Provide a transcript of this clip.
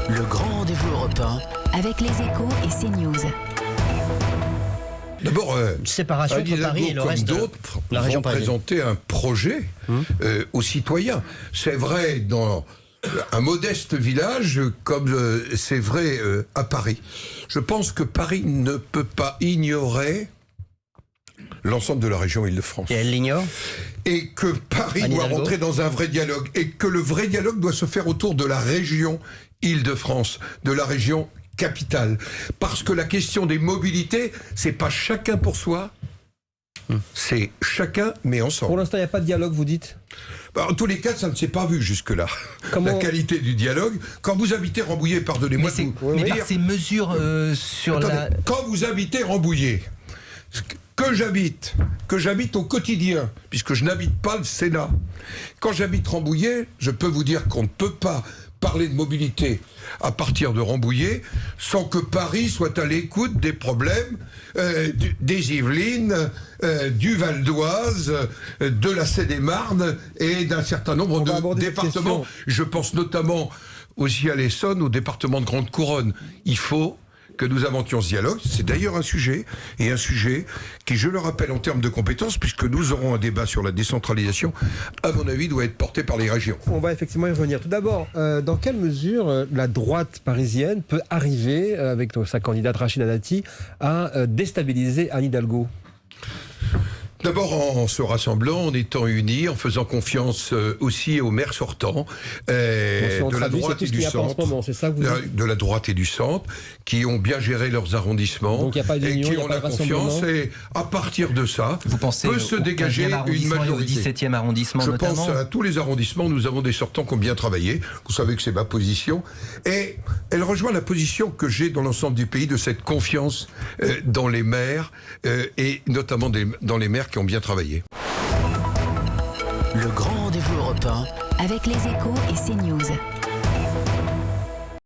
Le grand rendez-vous européen avec les Échos et CNews. D'abord, séparation entre Paris et le comme reste d'autres la région vont parisienne. présenter un projet aux citoyens. C'est vrai dans un modeste village comme c'est vrai à Paris. Je pense que Paris ne peut pas ignorer l'ensemble de la région Île-de-France. Et elle l'ignore. Et que Paris Anne doit Hidalgo. rentrer dans un vrai dialogue. Et que le vrai dialogue doit se faire autour de la région Île-de-France, de la région capitale. Parce que la question des mobilités, c'est pas chacun pour soi, c'est chacun mais Pour ensemble. l'instant, il n'y a pas de dialogue, vous dites? Bah, en tous les cas, ça ne s'est pas vu jusque-là. Comment- La qualité du dialogue. Quand vous habitez Rambouillet, pardonnez-moi de vous mais dire... par ces mesures sur Attendez, la... quand vous habitez Rambouillet, que j'habite au quotidien, puisque je n'habite pas le Sénat, quand j'habite Rambouillet, je peux vous dire qu'on ne peut pas parler de mobilité à partir de Rambouillet sans que Paris soit à l'écoute des problèmes des Yvelines, du Val d'Oise, de la Seine-et-Marne et d'un certain nombre On va de aborder cette départements. question. Je pense notamment aussi à l'Essonne, au département de Grande Couronne. Il faut que nous inventions ce dialogue. C'est d'ailleurs un sujet qui, je le rappelle, en termes de compétences, puisque nous aurons un débat sur la décentralisation, à mon avis, doit être porté par les régions. On va effectivement y revenir. Tout d'abord, dans quelle mesure la droite parisienne peut arriver, avec sa candidate Rachida Dati, à déstabiliser Anne Hidalgo? D'abord en se rassemblant, en étant unis, en faisant confiance aussi aux maires sortants Si on de la traduit, droite c'est et tout ce du qu'il y a pas en ce centre. moment, c'est ça que vous dites? De la droite et du centre, qui ont bien géré leurs arrondissements. Donc il n'y a pas et d'union, qui il n'y a ont pas la de rassemblement. confiance. Et à partir de ça, Vous pensez peut se au dégager 15e une arrondissement et au majorité. 17e arrondissement Je notamment. pense à tous les arrondissements, nous avons des sortants qui ont bien travaillé. Vous savez que c'est ma position. Et elle rejoint la position que j'ai dans l'ensemble du pays de cette confiance dans les maires et notamment dans les maires qui ont bien travaillé. Le grand rendez-vous européen Avec les Échos et CNews.